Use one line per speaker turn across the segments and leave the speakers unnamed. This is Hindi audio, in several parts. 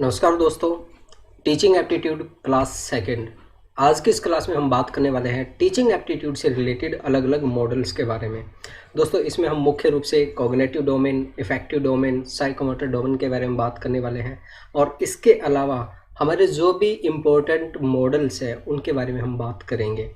नमस्कार दोस्तों। Teaching aptitude class second. आज की इस क्लास में हम बात करने वाले हैं टीचिंग एप्टीट्यूड से रिलेटेड अलग अलग मॉडल्स के बारे में। दोस्तों इसमें हम मुख्य रूप से cognitive domain, effective domain, psychomotor domain के बारे में बात करने वाले हैं और इसके अलावा हमारे जो भी इम्पोर्टेंट मॉडल्स हैं उनके बारे में हम बात करेंगे।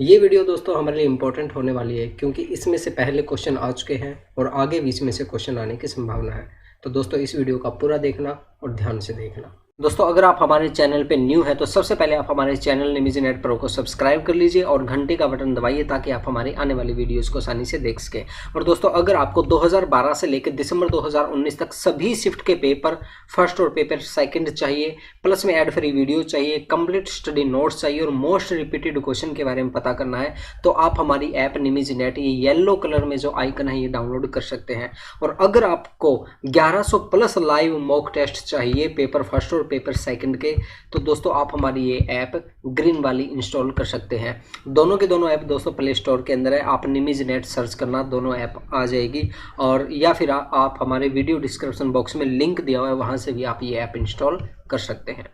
ये वीडियो दोस्तों हमारे लिए इम्पोर्टेंट होने वाली है क्योंकि इसमें से पहले क्वेश्चन आ चुके हैं और आगे बीच में से क्वेश्चन आने की संभावना है। तो दोस्तों इस वीडियो का पूरा देखना और ध्यान से देखना। दोस्तों अगर आप हमारे चैनल पे न्यू है तो सबसे पहले आप हमारे चैनल निमिजी नेट प्रो को सब्सक्राइब कर लीजिए और घंटे का बटन दबाइए ताकि आप हमारी आने वाली वीडियोस को आसानी से देख सकें। और दोस्तों अगर आपको 2012 से लेकर दिसंबर 2019 तक सभी शिफ्ट के पेपर फर्स्ट और पेपर सेकंड चाहिए, प्लस में एड फ्री वीडियो चाहिए, कंप्लीट स्टडी नोट्स चाहिए और मोस्ट रिपीटेड क्वेश्चन के बारे में पता करना है तो आप हमारी ऐप निमिजी नेट, ये येलो कलर में जो आइकन है ये डाउनलोड कर सकते हैं। और अगर आपको 1100 प्लस लाइव मॉक टेस्ट चाहिए पेपर फर्स्ट और पेपर सेकंड के तो दोस्तों आप हमारी ये ऐप ग्रीन वाली इंस्टॉल कर सकते हैं। दोनों के दोनों ऐप दोस्तों प्ले स्टोर के अंदर है, आप निमिजी नेट सर्च करना, दोनों ऐप आ जाएगी। और या फिर आप हमारे वीडियो डिस्क्रिप्शन बॉक्स में लिंक दिया हुआ है, वहां से भी आप ये ऐप इंस्टॉल कर सकते हैं।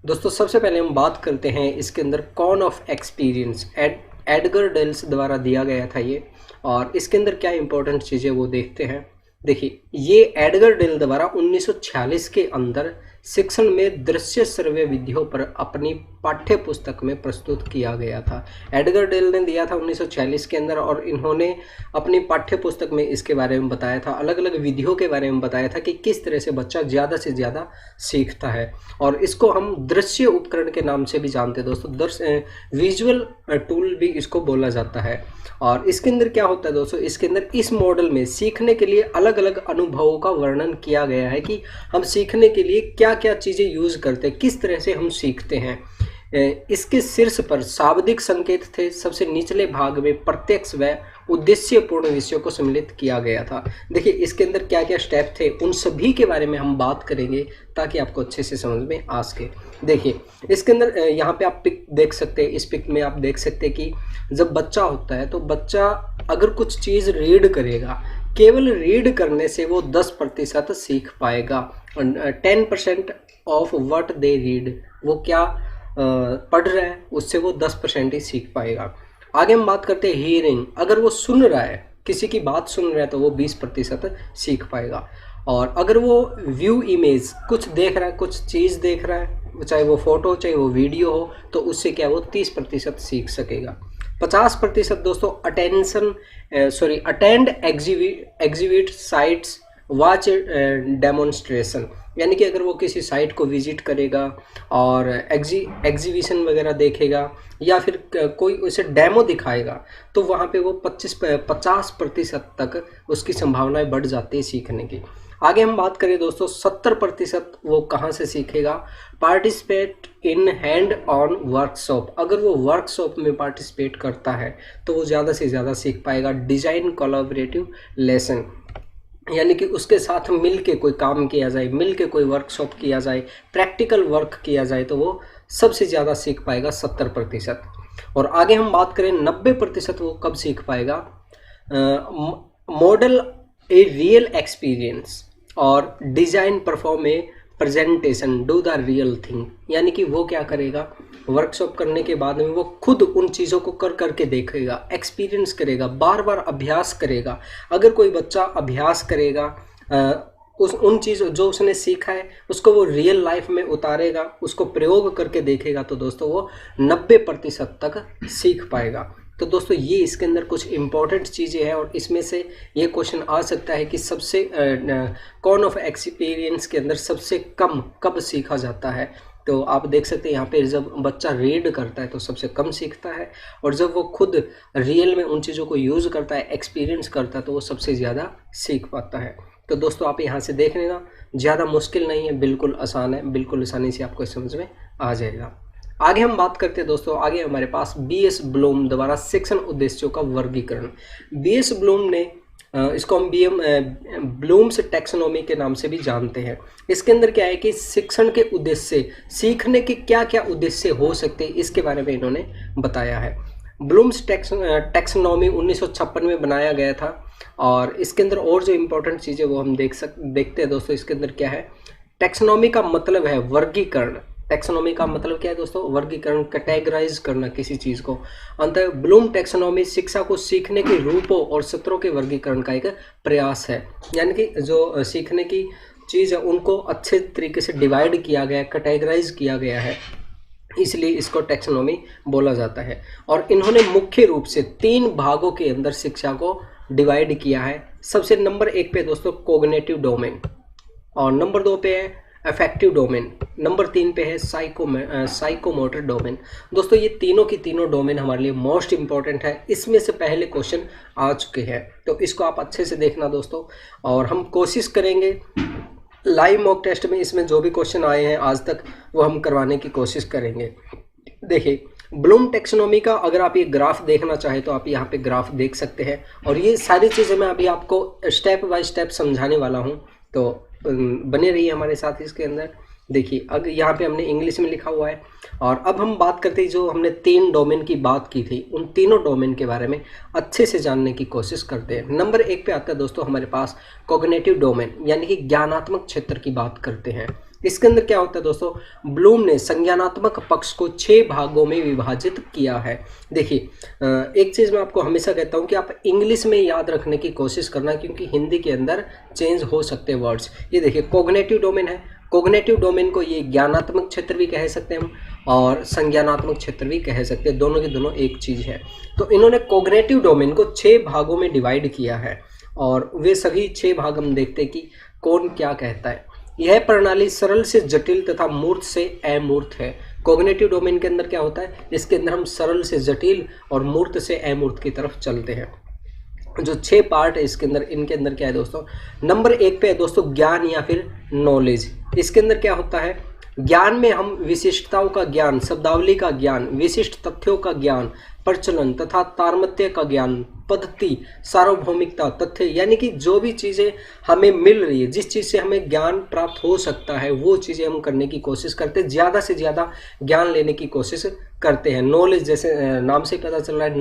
दोस्तों सबसे पहले हम बात करते हैं इसके अंदर cone of experience, Edgar Dale's द्वारा दिया गया था ये, और इसके अंदर क्या इंपॉर्टेंट चीज़ें वो देखते हैं। देखिए ये एडगर डेल द्वारा 1946 के अंदर शिक्षण में दृश्य श्रव्य विधियों पर अपनी पाठ्य पुस्तक में प्रस्तुत किया गया था। एडगर डेल ने दिया था 1946 के अंदर और इन्होंने अपनी पाठ्य पुस्तक में इसके बारे में बताया था, अलग अलग विधियों के बारे में बताया था कि किस तरह से बच्चा ज़्यादा से ज़्यादा सीखता है। और इसको हम दृश्य उपकरण के नाम से भी जानते हैं दोस्तों, विजुअल टूल भी इसको बोला जाता है। और इसके अंदर क्या होता है दोस्तों, इसके अंदर इस मॉडल में सीखने के लिए अलग अलग अनुभवों का वर्णन किया गया है कि हम सीखने के लिए क्या क्या चीज़ें यूज़ करते हैं, किस तरह से हम सीखते हैं। इसके शीर्ष पर शाब्दिक संकेत थे, सबसे निचले भाग में प्रत्यक्ष व उद्देश्यपूर्ण विषयों को सम्मिलित किया गया था। देखिए इसके अंदर क्या क्या स्टेप थे उन सभी के बारे में हम बात करेंगे ताकि आपको अच्छे से समझ में आ सके। देखिए इसके अंदर यहाँ पे आप पिक देख सकते हैं, इस पिक में आप देख सकते हैं कि जब बच्चा होता है तो बच्चा अगर कुछ चीज़ रीड करेगा, केवल रीड करने से वो 10% सीख पाएगा। 10% ऑफ व्हाट दे रीड, वो क्या पढ़ रहा है उससे वो 10% ही सीख पाएगा। आगे हम बात करते हैं हियरिंग, अगर वो सुन रहा है, किसी की बात सुन रहा है तो वो 20% सीख पाएगा। और अगर वो व्यू इमेज, कुछ देख रहा है, कुछ चीज़ देख रहा है, चाहे वो फोटो चाहे वो वीडियो हो, तो उससे क्या वो 30% सीख सकेगा। 50% दोस्तों attend exhibit sites, watch demonstration, यानी कि अगर वो किसी साइट को विजिट करेगा और एग्जीबिशन वगैरह देखेगा या फिर कोई उसे डेमो दिखाएगा तो वहाँ पे वो 50% तक उसकी संभावनाएं बढ़ जाती है सीखने की। आगे हम बात करें दोस्तों 70% वो कहाँ से सीखेगा, participate in hand on workshop, अगर वो वर्कशॉप में पार्टिसिपेट करता है तो वो ज़्यादा से ज़्यादा सीख पाएगा। डिजाइन कोलैबोरेटिव लेसन, यानी कि उसके साथ मिल के कोई काम किया जाए, मिल के कोई वर्कशॉप किया जाए, प्रैक्टिकल वर्क किया जाए तो वो सबसे ज़्यादा सीख पाएगा 70%। और आगे हम बात करें 90% वो कब सीख पाएगा, मॉडल ए रियल एक्सपीरियंस और design perform a presentation, do the real thing, यानी कि वो क्या करेगा, वर्कशॉप करने के बाद में वो खुद उन चीज़ों को कर करके देखेगा, एक्सपीरियंस करेगा, बार बार अभ्यास करेगा। अगर कोई बच्चा अभ्यास करेगा उन चीज़ जो उसने सीखा है उसको वो रियल लाइफ में उतारेगा, उसको प्रयोग करके देखेगा तो दोस्तों वो 90% तक सीख पाएगा। तो दोस्तों ये इसके अंदर कुछ इंपॉर्टेंट चीज़ें हैं और इसमें से ये क्वेश्चन आ सकता है कि सबसे कौन ऑफ एक्सपीरियंस के अंदर सबसे कम कब सीखा जाता है। तो आप देख सकते हैं यहाँ पे जब बच्चा रीड करता है तो सबसे कम सीखता है और जब वो खुद रियल में उन चीज़ों को यूज़ करता है, एक्सपीरियंस करता है तो वो सबसे ज़्यादा सीख पाता है। तो दोस्तों आप यहाँ से देख लेना, ज़्यादा मुश्किल नहीं है, बिल्कुल आसान है, बिल्कुल आसानी से आपको समझ में आ जाएगा। आगे हम बात करते हैं दोस्तों, आगे हमारे पास बीएस ब्लूम द्वारा शिक्षण उद्देश्यों का वर्गीकरण। बीएस ब्लूम ने इसको हम ब्लूम्स टैक्सोनॉमी के नाम से भी जानते हैं। इसके अंदर क्या है कि शिक्षण के उद्देश्य, सीखने के क्या क्या उद्देश्य हो सकते हैं इसके बारे में इन्होंने बताया है। ब्लूम्स टैक्सोनॉमी 1956 में बनाया गया था और इसके अंदर और जो इम्पोर्टेंट चीज़ें वो हम देखते हैं दोस्तों। इसके अंदर क्या है, टेक्सोनॉमी का मतलब है वर्गीकरण। टेक्सोनॉमी का मतलब क्या है दोस्तों? वर्गीकरण, कैटेगराइज करना किसी चीज को। अंततः ब्लूम टेक्सोनॉमी शिक्षा को सीखने के रूपों और सत्रों के वर्गीकरण का एक प्रयास है। यानी कि जो सीखने की चीज है उनको अच्छे तरीके से डिवाइड किया गया, कैटेगराइज किया गया है, इसलिए इसको टेक्सोनॉमी बोला जाता है। और इन्होंने मुख्य रूप से 3 भागों के अंदर शिक्षा को डिवाइड किया है। सबसे नंबर 1 पे दोस्तों कोग्निटिव डोमेन, और नंबर 2 पे है अफेक्टिव डोमेन, नंबर 3 पे है साइकोमोटर डोमेन। दोस्तों ये तीनों की तीनों डोमेन हमारे लिए मोस्ट इंपॉर्टेंट है। इसमें से पहले क्वेश्चन आ चुके हैं, तो इसको आप अच्छे से देखना दोस्तों। और हम कोशिश करेंगे लाइव मॉक टेस्ट में इसमें जो भी क्वेश्चन आए हैं आज तक वो हम करवाने की कोशिश करेंगे। देखिए ब्लूम टेक्सोनॉमी का अगर आप ये ग्राफ देखना चाहें तो आप यहाँ पे ग्राफ देख सकते हैं, और ये सारी चीज़ें मैं अभी आपको स्टेप बाय स्टेप समझाने वाला हूँ, तो बने रहिए हमारे साथ इसके अंदर। देखिए अगर यहाँ पे हमने इंग्लिश में लिखा हुआ है, और अब हम बात करते हैं जो हमने 3 डोमेन की बात की थी, उन तीनों डोमेन के बारे में अच्छे से जानने की कोशिश करते हैं। नंबर 1 पे आता है दोस्तों हमारे पास कॉग्निटिव डोमेन, यानी कि ज्ञानात्मक क्षेत्र की बात करते हैं। इसके अंदर क्या होता है दोस्तों? ब्लूम ने संज्ञानात्मक पक्ष को 6 भागों में विभाजित किया है। देखिए एक चीज़ मैं आपको हमेशा कहता हूँ कि आप इंग्लिश में याद रखने की कोशिश करना, क्योंकि हिंदी के अंदर चेंज हो सकते हैं वर्ड्स। ये देखिए कॉग्निटिव डोमेन है, कॉग्निटिव डोमेन को ये ज्ञानात्मक क्षेत्र भी कह सकते हैं हम, और संज्ञानात्मक क्षेत्र भी कह सकते हैं, दोनों की दोनों एक चीज़ है। तो इन्होंने कॉग्निटिव डोमेन को 6 भागों में डिवाइड किया है, और वे सभी 6 भाग हम देखते हैं कि कौन क्या कहता है। यह प्रणाली सरल से जटिल तथा मूर्त से अमूर्त है। कॉग्निटिव डोमेन के अंदर क्या होता है? इसके अंदर हम सरल से जटिल और मूर्त से अमूर्त की तरफ चलते हैं। जो 6 पार्ट है इसके अंदर, इनके अंदर क्या है दोस्तों? नंबर 1 पे है दोस्तों ज्ञान या फिर नॉलेज। इसके अंदर क्या होता है? ज्ञान में हम विशिष्टताओं का ज्ञान, शब्दावली का ज्ञान, विशिष्ट तथ्यों का ज्ञान, प्रचलन तथा तारतम्य का ज्ञान, पद्धति, सार्वभौमिकता, तथ्य, यानी कि जो भी चीज़ें हमें मिल रही है, जिस चीज़ से हमें ज्ञान प्राप्त हो सकता है वो चीज़ें हम करने की कोशिश करते हैं, ज़्यादा से ज़्यादा ज्ञान लेने की कोशिश करते हैं। नॉलेज, जैसे नाम से पता चल रहा है,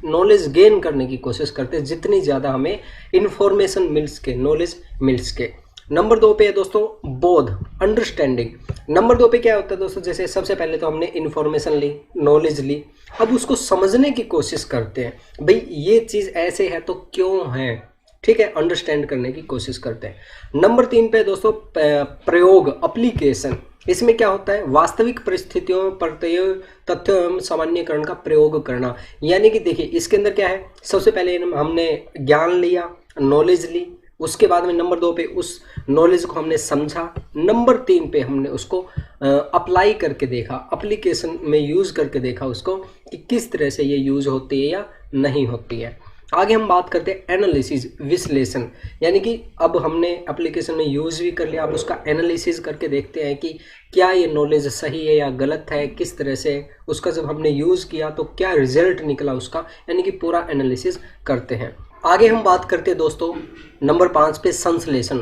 नॉलेज गेन करने की कोशिश करते हैं, जितनी ज़्यादा हमें इन्फॉर्मेशन मिल सके, नॉलेज मिल सके। नंबर 2 पे है दोस्तों बोध, अंडरस्टैंडिंग। नंबर 2 पे क्या होता है दोस्तों? जैसे सबसे पहले तो हमने इन्फॉर्मेशन ली, नॉलेज ली, अब उसको समझने की कोशिश करते हैं, भाई ये चीज़ ऐसे है तो क्यों है, ठीक है, अंडरस्टैंड करने की कोशिश करते हैं। नंबर 3 पे दोस्तों प्रयोग, एप्लीकेशन। इसमें क्या होता है? वास्तविक परिस्थितियों में प्रत्यय तथ्यों एवं सामान्यकरण का प्रयोग करना। यानी कि देखिए इसके अंदर क्या है? सबसे पहले हमने ज्ञान लिया, नॉलेज ली, उसके बाद में नंबर 2 पे उस नॉलेज को हमने समझा, नंबर 3 पे हमने उसको अप्लाई करके देखा, एप्लीकेशन में यूज़ करके देखा उसको कि किस तरह से ये यूज़ होती है या नहीं होती है। आगे हम बात करते हैं एनालिसिस, विश्लेषण। यानी कि अब हमने एप्लीकेशन में यूज़ भी कर लिया, अब उसका एनालिसिस करके देखते हैं कि क्या ये नॉलेज सही है या गलत है, किस तरह से उसका जब हमने यूज़ किया तो क्या रिजल्ट निकला उसका, यानी कि पूरा एनालिसिस करते हैं। आगे हम बात करते हैं दोस्तों नंबर 5 पे संश्लेषण।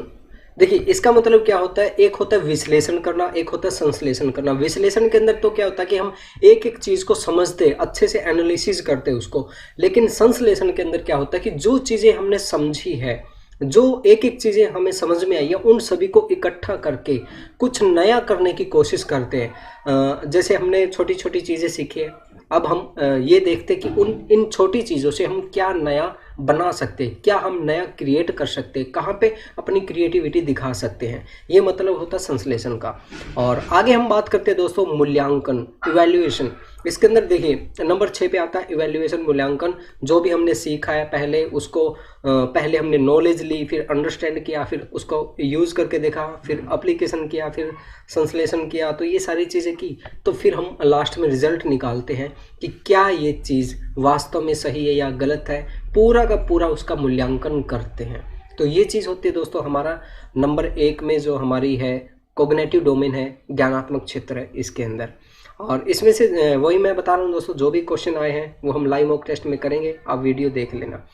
देखिए इसका मतलब क्या होता है? एक होता है विश्लेषण करना, एक होता है संश्लेषण करना। विश्लेषण के अंदर तो क्या होता है कि हम एक एक चीज़ को समझते, अच्छे से एनालिसिस करते उसको, लेकिन संश्लेषण के अंदर क्या होता है कि जो चीज़ें हमने समझी है, जो एक एक चीज़ें हमें समझ में आई है, उन सभी को इकट्ठा करके कुछ नया करने की कोशिश करते हैं। जैसे हमने छोटी छोटी चीज़ें सीखी है, अब हम ये देखते कि इन छोटी चीज़ों से हम क्या नया बना सकते हैं, क्या हम नया क्रिएट कर सकते हैं, कहाँ पे अपनी क्रिएटिविटी दिखा सकते हैं, ये मतलब होता है संश्लेषण का। और आगे हम बात करते हैं दोस्तों मूल्यांकन, इवैल्यूएशन। इसके अंदर देखिए नंबर 6 पे आता है इवैल्यूएशन, मूल्यांकन। जो भी हमने सीखा है पहले उसको पहले हमने नॉलेज ली, फिर अंडरस्टैंड किया, फिर उसको यूज़ करके देखा, फिर एप्लीकेशन किया, फिर संश्लेषण किया, तो ये सारी चीज़ें की, तो फिर हम लास्ट में रिजल्ट निकालते हैं कि क्या ये चीज़ वास्तव में सही है या गलत है, पूरा का पूरा उसका मूल्यांकन करते हैं। तो ये चीज़ होती है दोस्तों हमारा नंबर 1 में जो हमारी है कॉग्निटिव डोमेन है, ज्ञानात्मक क्षेत्र है इसके अंदर। और इसमें से वही मैं बता रहा हूँ दोस्तों, जो भी क्वेश्चन आए हैं वो हम लाइव मॉक टेस्ट में करेंगे, आप वीडियो देख लेना।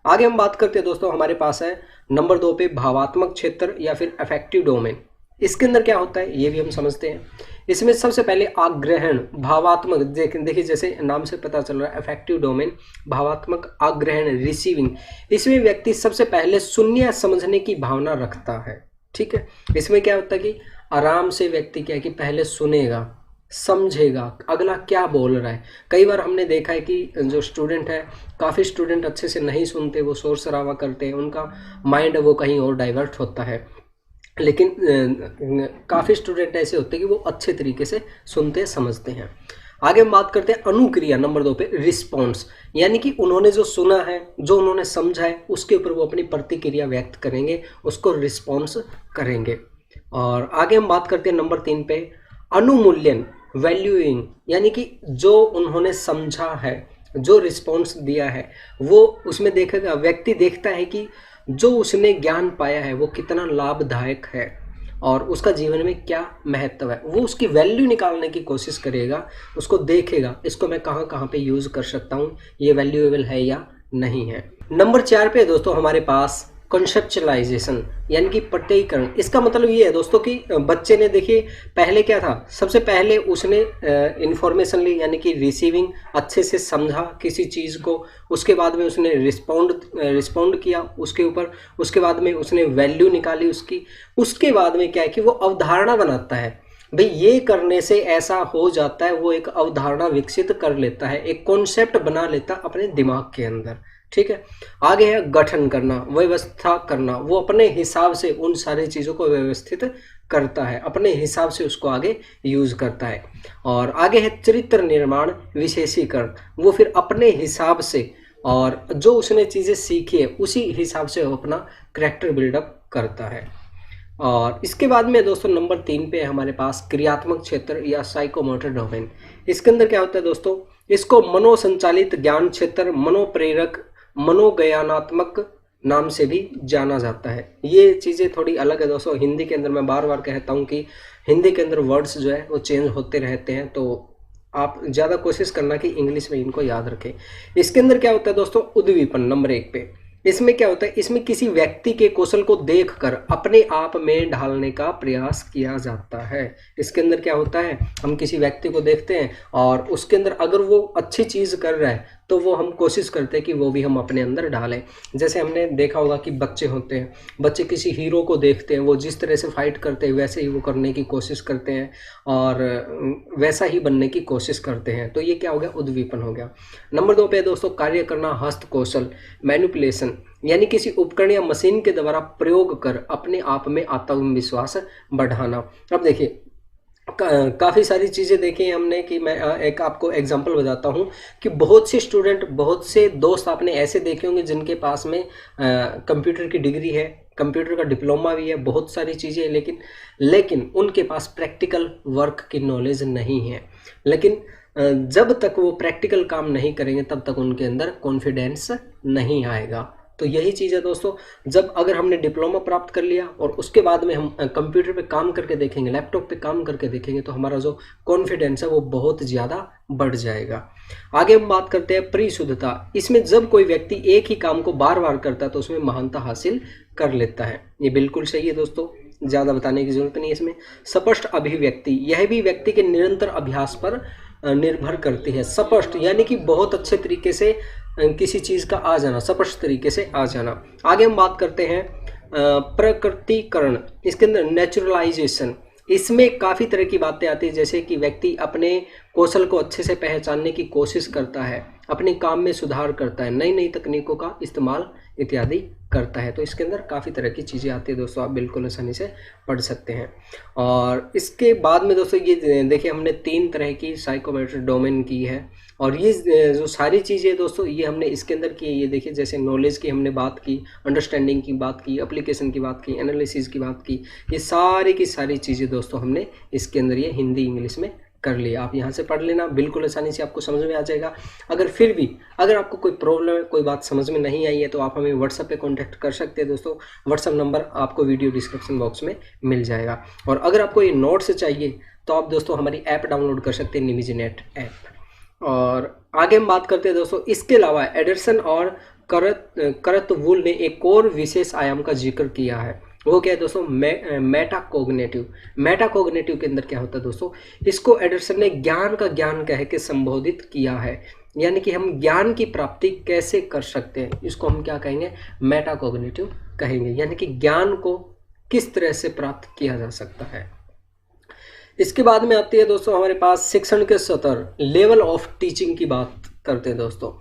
आगे हम बात करते हैं दोस्तों, हमारे पास है नंबर 2 पे भावात्मक क्षेत्र या फिर अफेक्टिव डोमेन। इसके अंदर क्या होता है ये भी हम समझते हैं। इसमें सबसे पहले आग्रहण, भावात्मक, देखिए जैसे नाम से पता चल रहा है अफेक्टिव डोमेन, भावात्मक, आग्रहण, रिसीविंग। इसमें व्यक्ति सबसे पहले सुनने या समझने की भावना रखता है, ठीक है। इसमें क्या होता है कि आराम से व्यक्ति क्या है कि पहले सुनेगा, समझेगा अगला क्या बोल रहा है। कई बार हमने देखा है कि जो स्टूडेंट है, काफ़ी स्टूडेंट अच्छे से नहीं सुनते, वो शोर शराबा करते हैं, उनका माइंड वो कहीं और डाइवर्ट होता है। लेकिन काफ़ी स्टूडेंट ऐसे होते हैं कि वो अच्छे तरीके से सुनते समझते हैं। आगे हम बात करते हैं अनुक्रिया नंबर 2 पे, रिस्पॉन्स। यानी कि उन्होंने जो सुना है, जो उन्होंने समझा है, उसके ऊपर वो अपनी प्रतिक्रिया व्यक्त करेंगे, उसको रिस्पॉन्स करेंगे। और आगे हम बात करते हैं नंबर 3 पे, अनुमूल्यन, वैल्यूइंग। यानी कि जो उन्होंने समझा है, जो रिस्पॉन्स दिया है, वो उसमें देखेगा, व्यक्ति देखता है कि जो उसने ज्ञान पाया है वो कितना लाभदायक है और उसका जीवन में क्या महत्व है, वो उसकी वैल्यू निकालने की कोशिश करेगा, उसको देखेगा, इसको मैं कहाँ कहाँ पे यूज़ कर सकता हूँ, ये वैल्यूएबल है या नहीं है। नंबर 4 पे दोस्तों हमारे पास कॉन्सेप्चुअलाइजेशन, यानी कि पट्टीकरण। इसका मतलब ये है दोस्तों कि बच्चे ने, देखिए पहले क्या था, सबसे पहले उसने इंफॉर्मेशन ली, यानी कि रिसीविंग, अच्छे से समझा किसी चीज़ को, उसके बाद में उसने रिस्पॉन्ड किया उसके ऊपर, उसके बाद में उसने वैल्यू निकाली उसकी, उसके बाद में क्या है कि वो अवधारणा बनाता है, भाई ये करने से ऐसा हो जाता है, वो एक अवधारणा विकसित कर लेता है, एक कॉन्सेप्ट बना लेता अपने दिमाग के अंदर। ठीक है, आगे है गठन करना, व्यवस्था करना, वो अपने हिसाब से उन सारी चीज़ों को व्यवस्थित करता है, अपने हिसाब से उसको आगे यूज करता है। और आगे है चरित्र निर्माण, विशेषीकरण, वो फिर अपने हिसाब से और जो उसने चीज़ें सीखी है उसी हिसाब से वो अपना कैरेक्टर बिल्डअप करता है। और इसके बाद में दोस्तों नंबर 3 पे हमारे पास क्रियात्मक क्षेत्र या साइकोमोटर डोमेन। इसके अंदर क्या होता है दोस्तों, इसको मनोसंचालित ज्ञान क्षेत्र, मनोप्रेरक, मनोज्ञानात्मक नाम से भी जाना जाता है। ये चीज़ें थोड़ी अलग है दोस्तों। हिंदी के अंदर मैं बार बार कहता हूँ कि हिंदी के अंदर वर्ड्स जो है वो चेंज होते रहते हैं, तो आप ज़्यादा कोशिश करना कि इंग्लिश में इनको याद रखें। इसके अंदर क्या होता है दोस्तों, उद्दीपन नंबर 1 पे। इसमें क्या होता है, इसमें किसी व्यक्ति के कौशल को देखकर अपने आप में ढालने का प्रयास किया जाता है। इसके अंदर क्या होता है, हम किसी व्यक्ति को देखते हैं और उसके अंदर अगर वो अच्छी चीज़ कर रहा है तो वो हम कोशिश करते हैं कि वो भी हम अपने अंदर डालें। जैसे हमने देखा होगा कि बच्चे होते हैं, बच्चे किसी हीरो को देखते हैं, वो जिस तरह से फाइट करते हैं वैसे ही वो करने की कोशिश करते हैं और वैसा ही बनने की कोशिश करते हैं, तो ये क्या हो गया, उद्दीपन हो गया। नंबर 2 पे दोस्तों कार्य करना, हस्त कौशल, मैनिपुलेशन, यानी किसी उपकरण या मशीन के द्वारा प्रयोग कर अपने आप में आत्मविश्वास बढ़ाना। अब देखिए काफ़ी सारी चीज़ें देखी हमने कि मैं एक आपको एग्जांपल बताता हूँ कि बहुत से स्टूडेंट, बहुत से दोस्त आपने ऐसे देखे होंगे जिनके पास में कंप्यूटर की डिग्री है, कंप्यूटर का डिप्लोमा भी है, बहुत सारी चीज़ें, लेकिन उनके पास प्रैक्टिकल वर्क की नॉलेज नहीं है। लेकिन जब तक वो प्रैक्टिकल काम नहीं करेंगे तब तक उनके अंदर कॉन्फिडेंस नहीं आएगा। तो यही चीज़ है दोस्तों, जब अगर हमने डिप्लोमा प्राप्त कर लिया और उसके बाद में हम कंप्यूटर पे काम करके देखेंगे, लैपटॉप पे काम करके देखेंगे, तो हमारा जो कॉन्फिडेंस है वो बहुत ज़्यादा बढ़ जाएगा। आगे हम बात करते हैं परिशुद्धता। इसमें जब कोई व्यक्ति एक ही काम को बार बार करता है तो उसमें महानता हासिल कर लेता है। ये बिल्कुल सही है दोस्तों, ज़्यादा बताने की जरूरत नहीं है इसमें। स्पष्ट अभिव्यक्ति, यह भी व्यक्ति के निरंतर अभ्यास पर निर्भर करती है। स्पष्ट यानी कि बहुत अच्छे तरीके से किसी चीज़ का आ जाना, स्पष्ट तरीके से आ जाना। आगे हम बात करते हैं प्रकृतिकरण। इसके अंदर नेचुरलाइजेशन, इसमें काफ़ी तरह की बातें आती है, जैसे कि व्यक्ति अपने कौशल को अच्छे से पहचानने की कोशिश करता है, अपने काम में सुधार करता है, नई नई तकनीकों का इस्तेमाल इत्यादि करता है। तो इसके अंदर काफ़ी तरह की चीज़ें आती है दोस्तों, आप बिल्कुल आसानी से पढ़ सकते हैं। और इसके बाद में दोस्तों ये देखिए हमने 3 तरह की साइकोमेट्रिक डोमेन की है, और ये जो सारी चीज़ें दोस्तों ये हमने इसके अंदर की है। ये देखिए जैसे नॉलेज की हमने बात की, अंडरस्टैंडिंग की बात की, एप्लीकेशन की बात की, एनालिसिस की बात की, ये सारी की सारी चीज़ें दोस्तों हमने इसके अंदर ये हिंदी इंग्लिश में कर लिया। आप यहाँ से पढ़ लेना, बिल्कुल आसानी से आपको समझ में आ जाएगा। अगर फिर भी अगर आपको कोई प्रॉब्लम है, कोई बात समझ में नहीं आई है, तो आप हमें व्हाट्सएप पे कांटेक्ट कर सकते हैं दोस्तों। व्हाट्सएप नंबर आपको वीडियो डिस्क्रिप्शन बॉक्स में मिल जाएगा। और अगर आपको ये नोट्स चाहिए तो आप दोस्तों हमारी ऐप डाउनलोड कर सकते हैं, निविजिनेट ऐप। और आगे हम बात करते हैं दोस्तों, इसके अलावा एडरसन और करतवुल ने एक और विशेष आयाम का जिक्र किया है। वो क्या है दोस्तों, मेटाकोग्निटिव। मेटाकोग्निटिव के अंदर क्या होता है दोस्तों, इसको एडरसन ने ज्ञान का ज्ञान कह के संबोधित किया है, यानी कि हम ज्ञान की प्राप्ति कैसे कर सकते हैं, इसको हम क्या कहेंगे, मेटाकोग्निटिव कहेंगे, यानी कि ज्ञान को किस तरह से प्राप्त किया जा सकता है। इसके बाद में आती है दोस्तों हमारे पास शिक्षण के स्तर, लेवल ऑफ टीचिंग की बात करते हैं दोस्तों।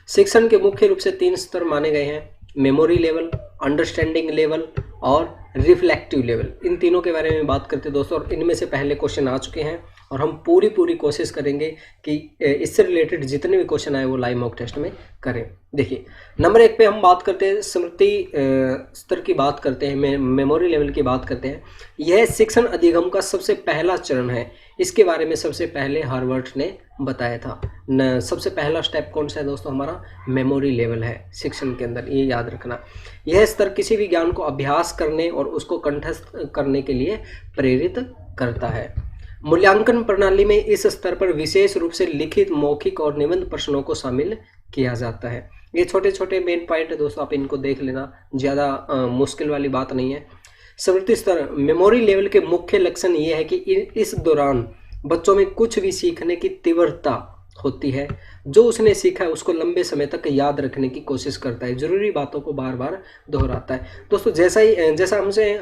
शिक्षण के मुख्य रूप से 3 स्तर माने गए हैं, मेमोरी लेवल, अंडरस्टैंडिंग लेवल और रिफ्लेक्टिव लेवल। इन तीनों के बारे में बात करते हैं दोस्तों, और इनमें से पहले क्वेश्चन आ चुके हैं और हम पूरी कोशिश करेंगे कि इससे रिलेटेड जितने भी क्वेश्चन आए वो लाइव मॉक टेस्ट में करें। देखिए नंबर 1 पे हम बात करते हैं स्मृति स्तर की बात करते हैं, मेमोरी लेवल की बात करते हैं। यह शिक्षण अधिगम का सबसे पहला चरण है। इसके बारे में सबसे पहले हार्वर्ड ने बताया था। सबसे पहला स्टेप कौन सा है दोस्तों, हमारा मेमोरी लेवल है शिक्षण के अंदर, ये याद रखना। यह स्तर किसी भी ज्ञान को अभ्यास करने और उसको कंठस्थ करने के लिए प्रेरित करता है। मूल्यांकन प्रणाली में इस स्तर पर विशेष रूप से लिखित, मौखिक और निबंध प्रश्नों को शामिल किया जाता है। ये छोटे छोटे मेन पॉइंट है दोस्तों, आप इनको देख लेना, ज़्यादा मुश्किल वाली बात नहीं है। स्मृति स्तर, मेमोरी लेवल के मुख्य लक्षण ये है कि इस दौरान बच्चों में कुछ भी सीखने की तीव्रता होती है। जो उसने सीखा है उसको लंबे समय तक याद रखने की कोशिश करता है, जरूरी बातों को बार बार दोहराता है। दोस्तों जैसा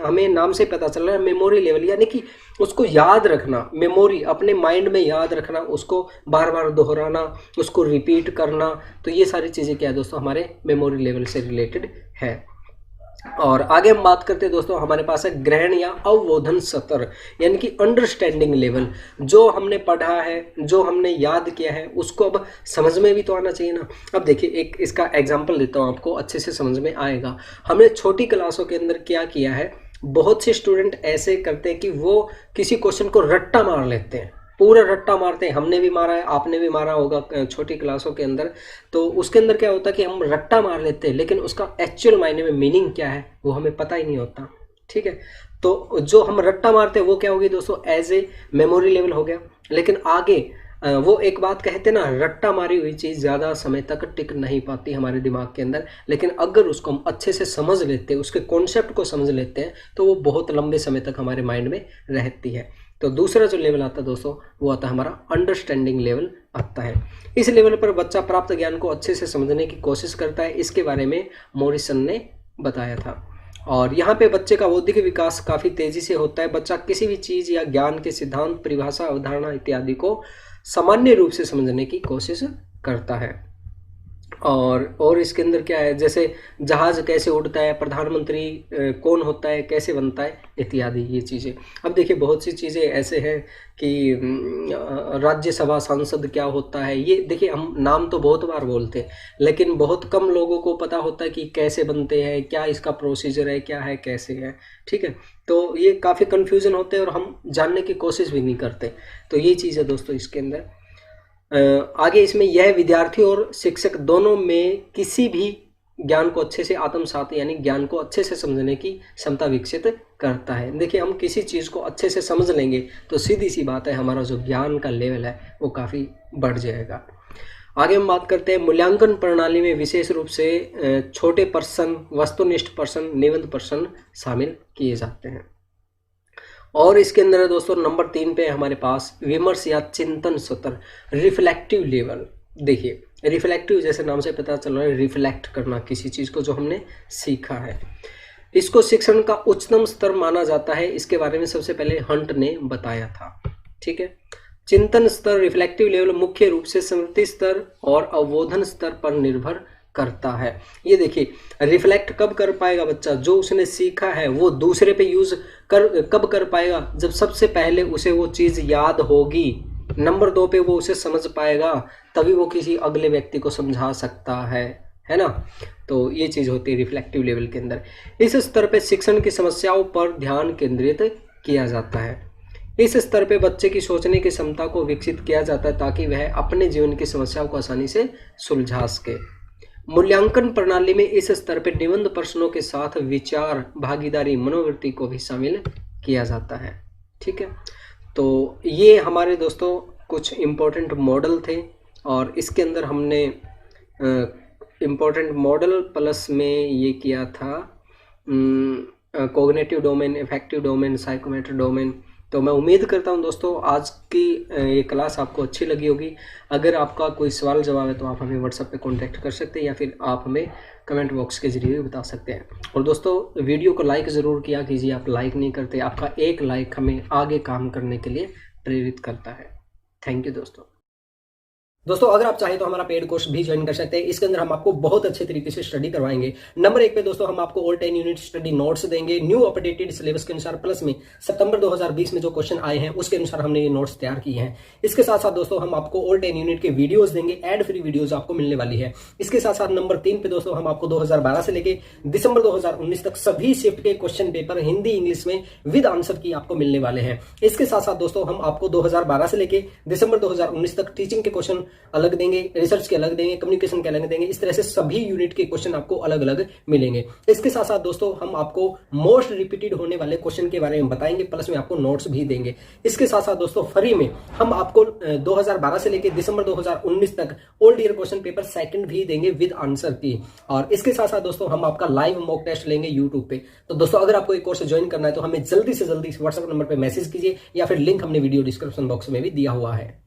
हमें नाम से पता चल रहा है, मेमोरी लेवल यानी कि उसको याद रखना, मेमोरी अपने माइंड में याद रखना, उसको बार बार दोहराना, उसको रिपीट करना, तो ये सारी चीज़ें क्या है दोस्तों, हमारे मेमोरी लेवल से रिलेटेड है। और आगे हम बात करते हैं दोस्तों, हमारे पास है ग्रहण या अवबोधन स्तर, यानी कि अंडरस्टैंडिंग लेवल। जो हमने पढ़ा है, जो हमने याद किया है, उसको अब समझ में भी तो आना चाहिए ना। अब देखिए एक इसका एग्जांपल देता हूँ, आपको अच्छे से समझ में आएगा। हमने छोटी क्लासों के अंदर क्या किया है, बहुत से स्टूडेंट ऐसे करते हैं कि वो किसी क्वेश्चन को रट्टा मार लेते हैं, पूरा रट्टा मारते हैं। हमने भी मारा है, आपने भी मारा होगा छोटी क्लासों के अंदर। तो उसके अंदर क्या होता है कि हम रट्टा मार लेते हैं, लेकिन उसका एक्चुअल मायने में मीनिंग क्या है वो हमें पता ही नहीं होता। ठीक है, तो जो हम रट्टा मारते हैं वो क्या होगी दोस्तों, एज ए मेमोरी लेवल हो गया। लेकिन आगे वो एक बात कहते ना, रट्टा मारी हुई चीज़ ज़्यादा समय तक टिक नहीं पाती हमारे दिमाग के अंदर, लेकिन अगर उसको हम अच्छे से समझ लेते हैं, उसके कॉन्सेप्ट को समझ लेते हैं, तो वो बहुत लंबे समय तक हमारे माइंड में रहती है। तो दूसरा जो लेवल आता है दोस्तों, वो आता है हमारा अंडरस्टैंडिंग लेवल आता है। इस लेवल पर बच्चा प्राप्त ज्ञान को अच्छे से समझने की कोशिश करता है। इसके बारे में मॉरिसन ने बताया था। और यहाँ पे बच्चे का बौद्धिक विकास काफ़ी तेज़ी से होता है। बच्चा किसी भी चीज़ या ज्ञान के सिद्धांत, परिभाषा, अवधारणा इत्यादि को सामान्य रूप से समझने की कोशिश करता है। और इसके अंदर क्या है, जैसे जहाज कैसे उड़ता है, प्रधानमंत्री कौन होता है, कैसे बनता है, इत्यादि ये चीज़ें। अब देखिए बहुत सी चीज़ें ऐसे हैं कि राज्यसभा सांसद क्या होता है, ये देखिए हम नाम तो बहुत बार बोलते हैं, लेकिन बहुत कम लोगों को पता होता है कि कैसे बनते हैं, क्या इसका प्रोसीजर है, क्या है, कैसे है। ठीक है, तो ये काफ़ी कन्फ्यूज़न होते हैं और हम जानने की कोशिश भी नहीं करते। तो ये चीज़ है दोस्तों इसके अंदर। आगे इसमें यह विद्यार्थी और शिक्षक दोनों में किसी भी ज्ञान को अच्छे से आत्मसात यानी ज्ञान को अच्छे से समझने की क्षमता विकसित करता है। देखिए हम किसी चीज़ को अच्छे से समझ लेंगे तो सीधी सी बात है, हमारा जो ज्ञान का लेवल है वो काफ़ी बढ़ जाएगा। आगे हम बात करते हैं मूल्यांकन प्रणाली में विशेष रूप से छोटे प्रश्न, वस्तुनिष्ठ प्रश्न, निबंध प्रश्न शामिल किए जाते हैं। और इसके अंदर है दोस्तों नंबर 3 पे हमारे पास विमर्श या चिंतन स्तर, रिफ्लेक्टिव लेवल। देखिए रिफ्लेक्टिव जैसे नाम से पता चल रहा है, रिफ्लेक्ट करना किसी चीज़ को जो हमने सीखा है, इसको शिक्षण का उच्चतम स्तर माना जाता है। इसके बारे में सबसे पहले हंट ने बताया था। ठीक है, चिंतन स्तर, रिफ्लेक्टिव लेवल मुख्य रूप से स्मृति स्तर और अवबोधन स्तर पर निर्भर करता है। ये देखिए रिफ्लेक्ट कब कर पाएगा बच्चा, जो उसने सीखा है वो दूसरे पे यूज कब कर पाएगा, जब सबसे पहले उसे वो चीज़ याद होगी। नंबर 2 पे वो उसे समझ पाएगा, तभी वो किसी अगले व्यक्ति को समझा सकता है ना। तो ये चीज़ होती है रिफ्लेक्टिव लेवल के अंदर। इस स्तर पे शिक्षण की समस्याओं पर ध्यान केंद्रित किया जाता है। इस स्तर पे बच्चे की सोचने की क्षमता को विकसित किया जाता है ताकि वह अपने जीवन की समस्याओं को आसानी से सुलझा सके। मूल्यांकन प्रणाली में इस स्तर पर निबंध प्रश्नों के साथ विचार, भागीदारी, मनोवृत्ति को भी शामिल किया जाता है। ठीक है, तो ये हमारे दोस्तों कुछ इम्पोर्टेंट मॉडल थे और इसके अंदर हमने इम्पोर्टेंट मॉडल प्लस में ये किया था cognitive domain, effective domain, psychometric domain, तो मैं उम्मीद करता हूं दोस्तों आज की ये क्लास आपको अच्छी लगी होगी। अगर आपका कोई सवाल जवाब है तो आप हमें व्हाट्सएप पे कांटेक्ट कर सकते हैं या फिर आप हमें कमेंट बॉक्स के जरिए भी बता सकते हैं। और दोस्तों वीडियो को लाइक ज़रूर किया कीजिए, आप लाइक नहीं करते। आपका एक लाइक हमें आगे काम करने के लिए प्रेरित करता है। थैंक यू दोस्तों अगर आप चाहें तो हमारा पेड कोर्स भी ज्वाइन कर सकते हैं। इसके अंदर हम आपको बहुत अच्छे तरीके से स्टडी करवाएंगे। नंबर 1 पे दोस्तों हम आपको ऑल 10 यूनिट स्टडी नोट्स देंगे न्यू अपडेटेड सिलेबस के अनुसार, प्लस में सितंबर 2020 में जो क्वेश्चन आए हैं उसके अनुसार हमने ये नोट्स तैयार किए हैं। इसके साथ साथ दोस्तों हम आपको ऑल 10 यूनिट के वीडियोस देंगे, एड फ्री वीडियोज आपको मिलने वाली है। इसके साथ साथ नंबर 3 पे दोस्तों हम आपको 2012 से लेके दिसंबर 2019 तक सभी शिफ्ट के क्वेश्चन पेपर हिंदी इंग्लिश में विद आंसर की आपको मिलने वाले हैं। इसके साथ साथ दोस्तों हम आपको 2012 से लेके दिसंबर 2019 तक टीचिंग के क्वेश्चन अलग देंगे, रिसर्च के अलग देंगे, कम्युनिकेशन के अलग देंगे। इस तरह से सभी यूनिट के क्वेश्चन आपको अलग अलग मिलेंगे। इसके साथ साथ दोस्तों हम आपको मोस्ट रिपीटेड होने वाले क्वेश्चन के बारे में बताएंगे, प्लस में आपको नोट्स भी देंगे। इसके साथ साथ दोस्तों फ्री में हम आपको 2012 से लेकर दिसंबर 2019 तक old year question paper second भी देंगे विद आंसर की। और इसके साथ साथ दोस्तों हम आपका लाइव मॉक टेस्ट लेंगे यूट्यूब पे। तो दोस्तों अगर आपको एक कोर्स ज्वाइन करना है तो हमें जल्दी से जल्दी व्हाट्सएप नंबर पर मैसेज कीजिए या फिर लिंक हमने वीडियो डिस्क्रिप्शन बॉक्स में भी दिया हुआ है।